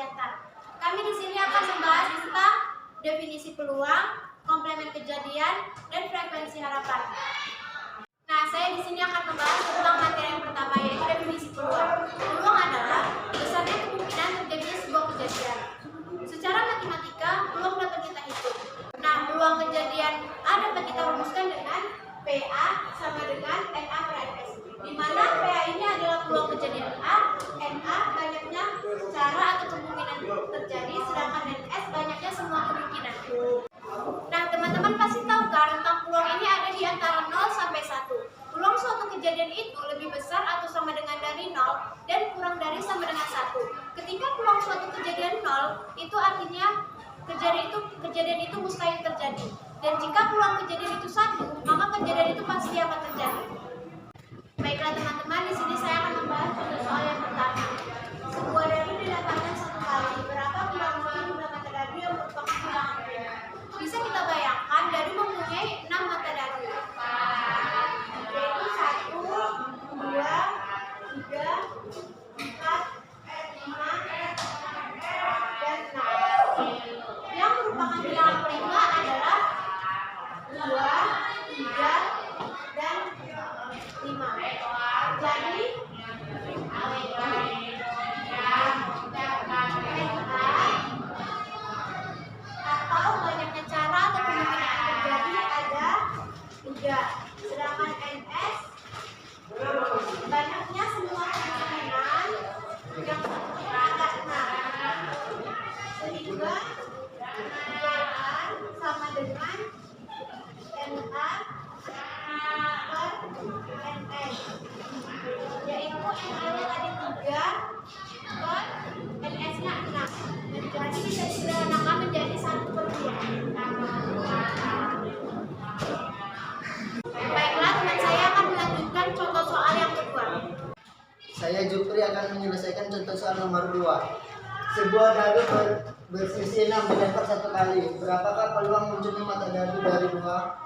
sejahtera. Kami di sini akan membahas tentang definisi peluang, komplemen kejadian, dan frekuensi harapan. Nah, saya di sini akan membahas tentang materi yang pertama, yaitu definisi peluang. Peluang adalah besarnya kemungkinan terjadinya sebuah kejadian. Secara matematika, peluang dapat kita hitung. Nah, peluang kejadian A dapat kita rumuskan dengan PA sama dengan NA per NS. Di mana PA ini adalah peluang kejadian A, NA banyaknya cara atau kemungkinan terjadi, sedangkan NS banyaknya semua kemungkinan. Nah, teman-teman pasti tahu kan rentang peluang ini ada di antara 0 sampai 1. Peluang suatu kejadian itu lebih besar atau sama dengan dari 0 dan kurang dari sama dengan 1. Ketika peluang suatu kejadian 0, itu artinya kejadian itu mustahil terjadi. Dan jika peluang kejadian itu 1, maka kejadian itu pasti akan terjadi. Baiklah teman-teman, di sini saya akan membahas contoh soal yang pertama. Sebuah dadu didatangkan 1 kali. Berapa peluangnya jumlah mata dadu yang merupakan bilangan prima? Bisa kita bayangkan dadu mempunyai 6 mata dadu, yaitu 1, 2, 3, 4, 5, dan 6. Yang merupakan bilangan prima adalah 2, 3, dan 5. Jadi atau banyaknya cara atau kemungkinan yang terjadi ada 3. Sedangkan NS banyaknya semua kemungkinan yang ada 6. Sehingga bilangan sama dengan NA per NS, yaitu NA-nya tadi 3 per NS-nya 6. Jadi bisa disederhanakan menjadi 1/2. Baiklah, teman saya akan melanjutkan contoh soal yang kedua. Saya Jupri akan menyelesaikan contoh soal nomor 2. Sebuah dadu bersisi 6 dilempar 1 kali. Berapakah peluang munculnya mata dadu dari 2?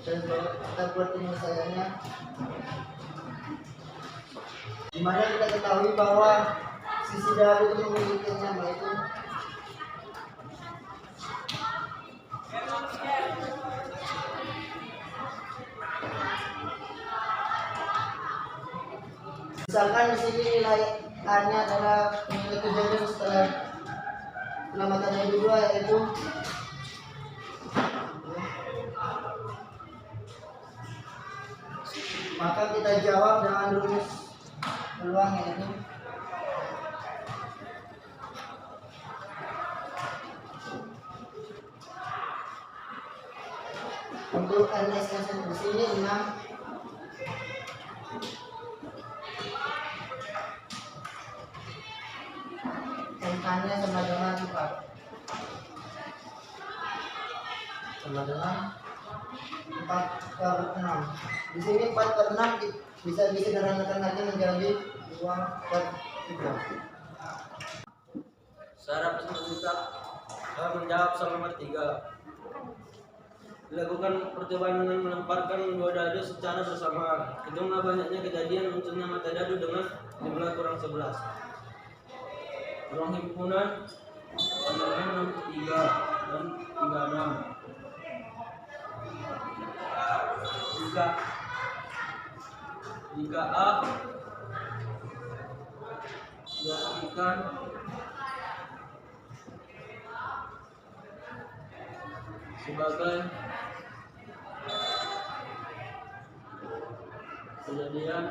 Dan kita buat penyelesaiannya. Dimana kita ketahui bahwa sisi dadu itu memiliki nama itu misalkan di sini nilai A-nya adalah nilai kejadian setelah mata dadu 2, yaitu maka kita jawab dengan rumus peluang, yaitu untuk NS di sini 6, NK-nya sama dengan 4, sama dengan 4/6. Di sini 4/6 bisa disederhanakan lagi menjadi 2/3. Secara matematika menjawab soal nomor 3. Dilakukan percobaan dengan melemparkan 2 dadu secara bersamaan. Hitunglah banyaknya kejadian munculnya mata dadu dengan jumlah kurang 11. Peluang himpunan 3 dan 36. Jika A diartikan sebagai kejadian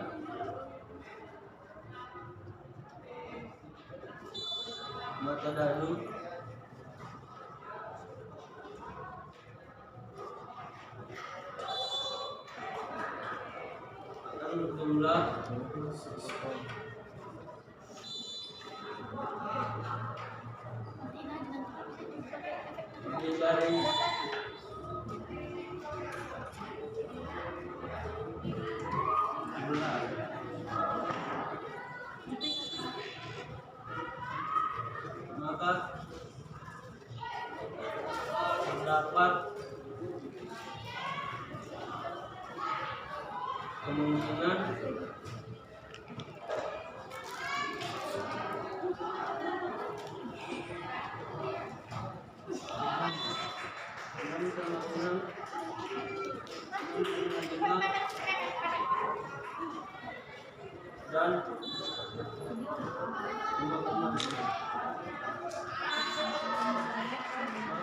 mata dadu akan berjumlah 11. Maka terdapat kemungkinan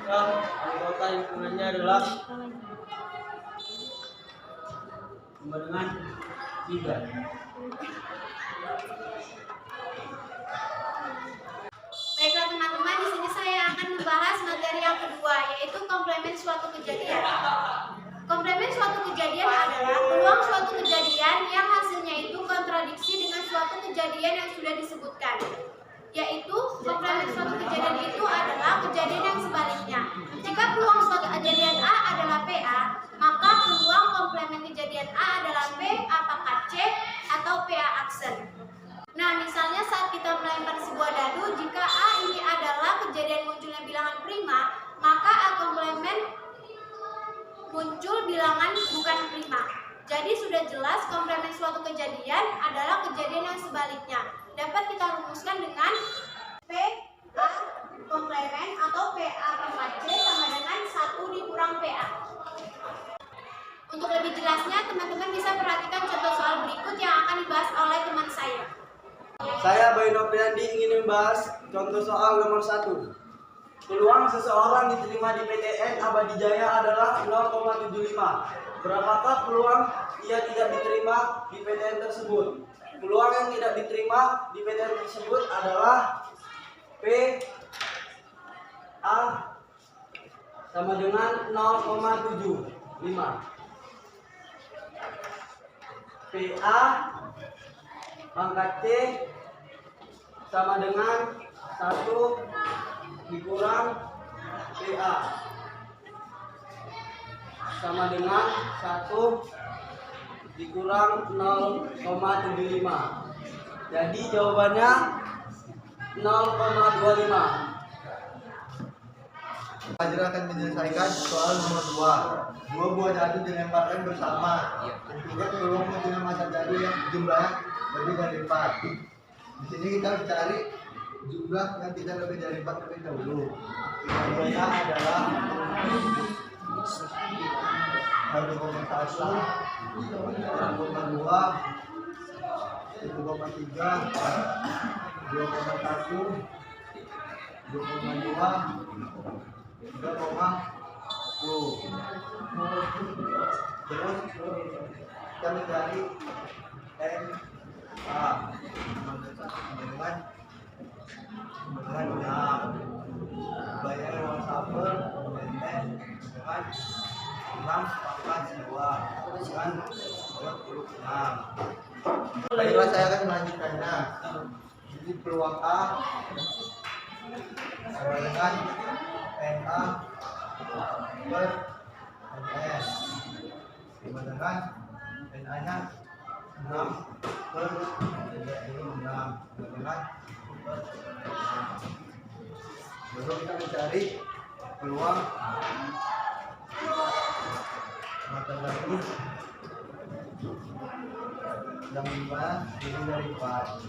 Maka anggota himpunannya adalah sama dengan 3. Baiklah teman-teman, di sini saya akan membahas materi yang kedua, yaitu komplemen suatu kejadian. Komplemen suatu kejadian adalah peluang suatu kejadian yang hasilnya itu kontradiksi dengan suatu kejadian yang sudah disebutkan. Yaitu komplemen suatu kejadian itu adalah kejadian yang sebaliknya. Jika peluang suatu kejadian A adalah PA, maka peluang komplemen kejadian A adalah P apakah C atau PA aksen. Nah, misalnya saat kita melempar sebuah dadu, jika A ini adalah kejadian munculnya bilangan prima, maka A komplemen muncul bilangan bukan prima. Jadi sudah jelas komplemen suatu kejadian adalah kejadian yang sebaliknya. Dapat kita rumuskan dengan PA komplemen atau PA pangkat C sama dengan 1 dikurang PA. Untuk lebih jelasnya, teman-teman bisa perhatikan contoh soal berikut yang akan dibahas oleh teman saya. Saya Bayu Nopriandi ingin membahas contoh soal nomor 1. Peluang seseorang diterima di PTN Abadi Jaya adalah 0,75. Berapakah peluang ia tidak diterima di PTN tersebut? Peluang yang tidak diterima di PTN tersebut adalah P A sama dengan 0,75. PA pangkat C sama dengan 1 dikurang PA sama dengan 1 dikurang 0,75. Jadi jawabannya 0,25. Pelajar akan menyelesaikan soal nomor 2. 2 buah dadu dilemparkan bersama. Tentukan peluang munculnya massa dadu yang jumlahnya lebih dari 4. Di sini kita cari jumlah yang tidak lebih dari 4 terlebih dahulu. Jawabannya adalah 1,1, 1,2, 1,3, 2,1, 2,2, 3,10. Terus kita mencari N A dengan 6. Bayar uang sampel dengan 6 pangkat 2 dengan 26. Baiklah, saya akan melanjutkannya. Jadi peluang A sama dengan NA per NS sama dengan NA nya 6 per 36 dengan per 6. Lalu kita mencari peluang mata dadu yang dimana lebih dari 4.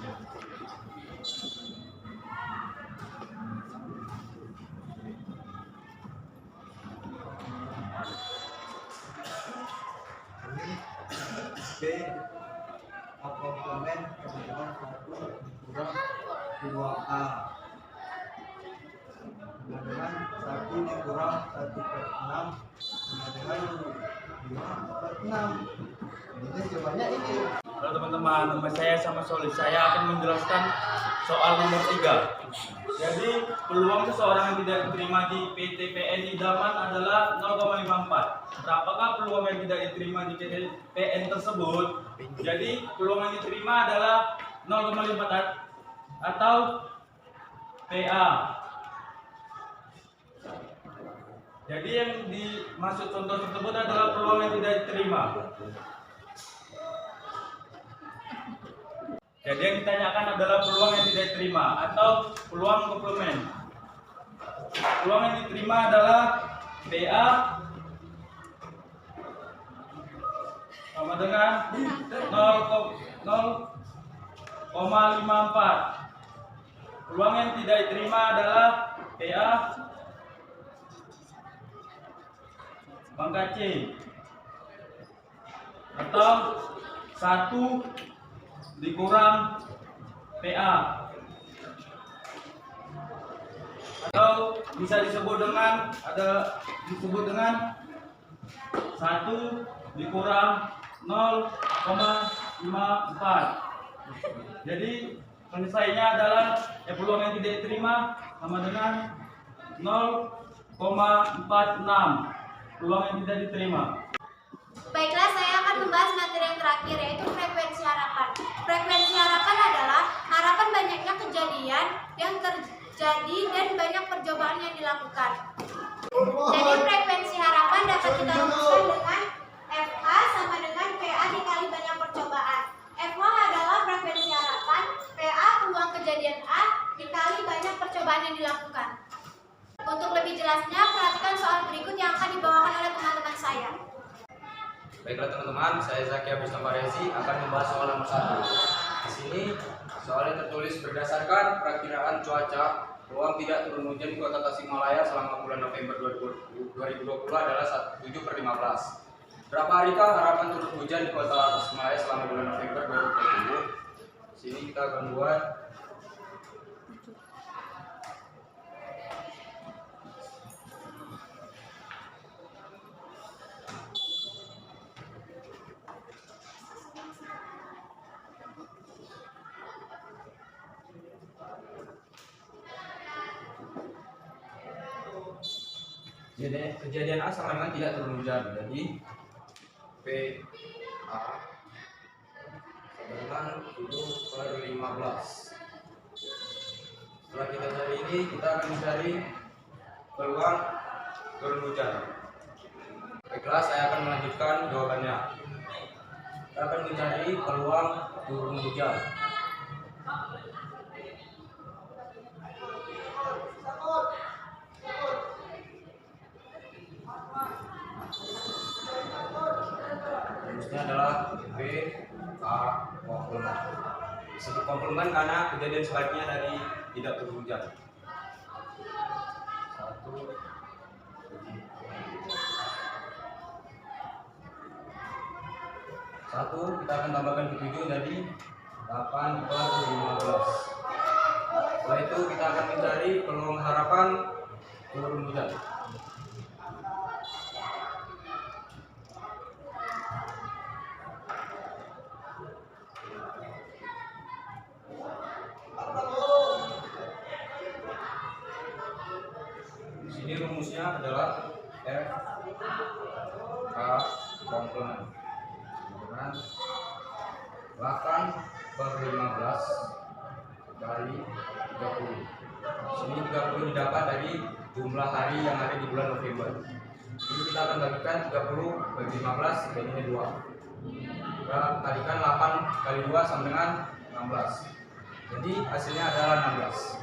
B komplemen dengan 1 dikurang 2A dengan 1 dikurang 1 per 6 dengan 5 per 6. Jadi jawabannya ini. Halo teman-teman, nama saya sama Solid. Saya akan menjelaskan soal nomor 3. Jadi peluang seseorang yang tidak diterima di PTPN idaman adalah 0,54. Berapakah peluang yang tidak diterima di PTPN tersebut? Jadi peluang yang diterima adalah 0,54 atau PA. Jadi yang dimaksud contoh tersebut adalah peluang yang tidak diterima. Jadi yang ditanyakan adalah peluang yang tidak diterima atau peluang komplemen. Peluang yang diterima adalah PA sama dengan 0,54. Peluang yang tidak diterima adalah PA pangkat C atau 1 dikurang PA. Atau bisa disebut dengan 1 dikurang 0,54. Jadi penyelesaiannya adalah peluang yang tidak diterima sama dengan 0,46 peluang yang tidak diterima. Baiklah, saya akan membahas materi yang terakhir, yaitu frekuensi harapan. Frekuensi harapan adalah harapan banyaknya kejadian yang terjadi dan banyak percobaan yang dilakukan. Jadi frekuensi harapan dapat kita rumuskan dengan FH sama dengan PA dikali banyak percobaan. FH adalah frekuensi harapan, PA peluang kejadian A dikali banyak percobaan yang dilakukan. Untuk lebih jelasnya, perhatikan soal berikut yang akan dibawakan oleh teman-teman saya. Baiklah teman-teman, saya Zaki Abis Tamarezi akan membahas soal nomor 1. Di sini soalnya tertulis berdasarkan perakiraan cuaca, peluang tidak turun hujan di Kota Tasikmalaya selama bulan November 2020 adalah 7/15. Berapa harikah harapan turun hujan di Kota Tasikmalaya selama bulan November 2020? Di sini kita akan buat kejadian A sama dengan tidak turun hujan. Jadi PA sama dengan 7/15. Setelah kita cari ini, kita akan mencari peluang turun hujan. Baiklah, saya akan melanjutkan jawabannya. Kita akan mencari peluang turun hujan. Rumusnya adalah PA komplemen. Disebut komplemen karena kejadian sebaliknya dari tidak turun hujan. Satu kita akan tambahkan ke 7 jadi 8/15. Setelah itu kita akan mencari peluang harapan turun hujan. Di sini rumusnya adalah F K komplemen dengan 8/15 kali 30. Di sini 30 didapat dari jumlah hari yang ada di bulan November. Jadi kita akan bagikan 30 bagi 15 jadinya 2. Kita kalikan 8 kali 2 sama dengan 16. Jadi hasilnya adalah 16.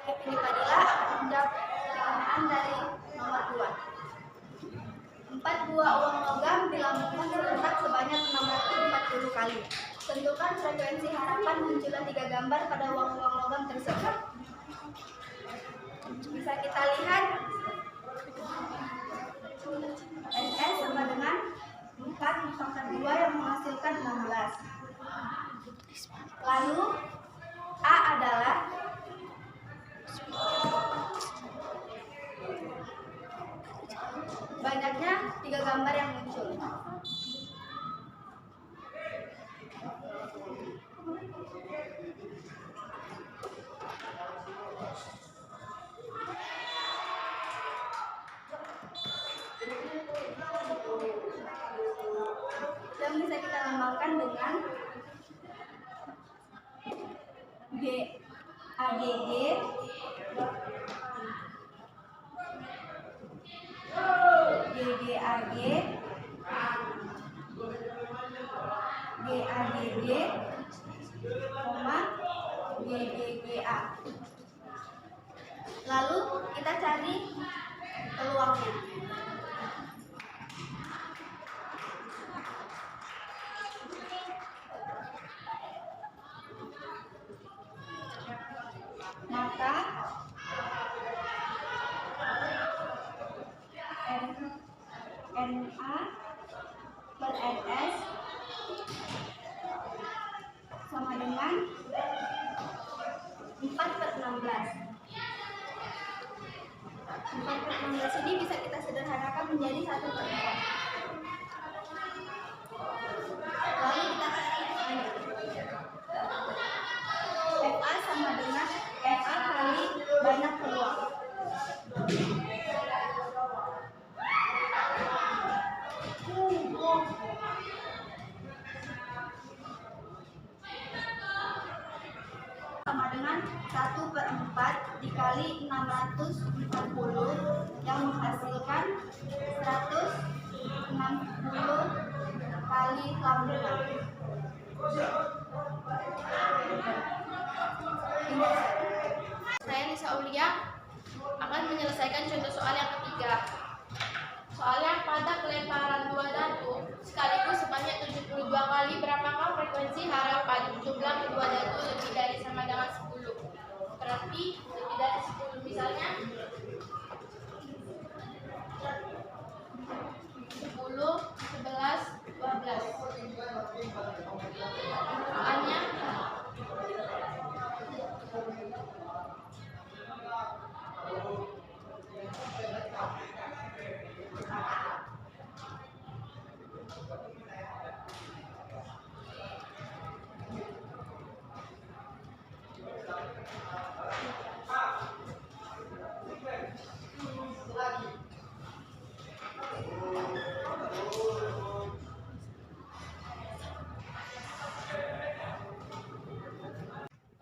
Ini Fadila akan menjawab pertanyaan dari nomor 2. 4 buah uang logam dilambungkan di tempat sebanyak 640 kali. Tentukan frekuensi harapan munculnya 3 gambar pada uang-uang logam tersebut. Bisa kita lihat NS sama dengan 4 pangkat 2 yang menghasilkan 16. Lalu A adalah banyaknya 3 gambar yang muncul. Yang bisa kita lambangkan dengan AGG, GGAG, GAGG, GGGA. Lalu kita cari peluangnya. Maka NA per NS sama dengan dengan 4/16. 4/16 ini bisa kita sederhanakan menjadi 1/4. Lalu kita cari FA sama dengan FA kali banyak peluang. Sama dengan 1/4 dikali 640 yang menghasilkan 160 kali lambda. Saya Nisa Aulia akan menyelesaikan contoh soal yang ketiga. Soalnya pada pelemparan dua datu sekaligus sebanyak 72 kali, berapakah frekuensi harapan jumlah kedua datu lebih dari sama dengan 10? Berarti lebih dari 10, misalnya 10, 11, 12. Soalnya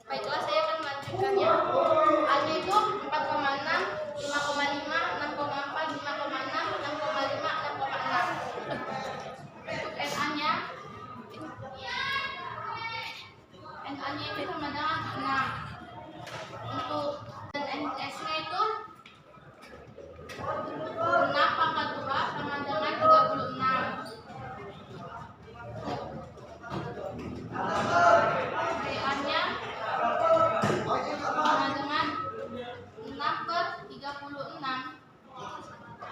baiklah, saya akan melanjutkannya. A-nya itu 4,6, 5,5, 6,4, 5,6, 6,5, 6,6. Untuk NA-nya itu sama dengan 6. Untuk NS-nya itu 6 pangkat 2 sama dengan 36. PA-nya sama dengan 6/36,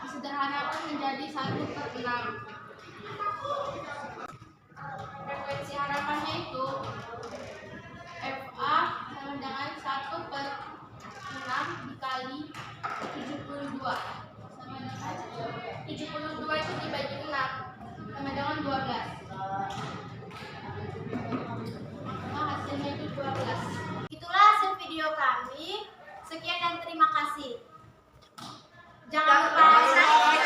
disederhanakan menjadi 1/6. Frekuensi harapannya itu FA sama dengan 1/6 dikali 72 sama dengan 72 itu dibagi 6 sama dengan 12. Maka hasilnya itu 12. Itulah hasil video kami. Sekian dan terima kasih. Jangan lupa like,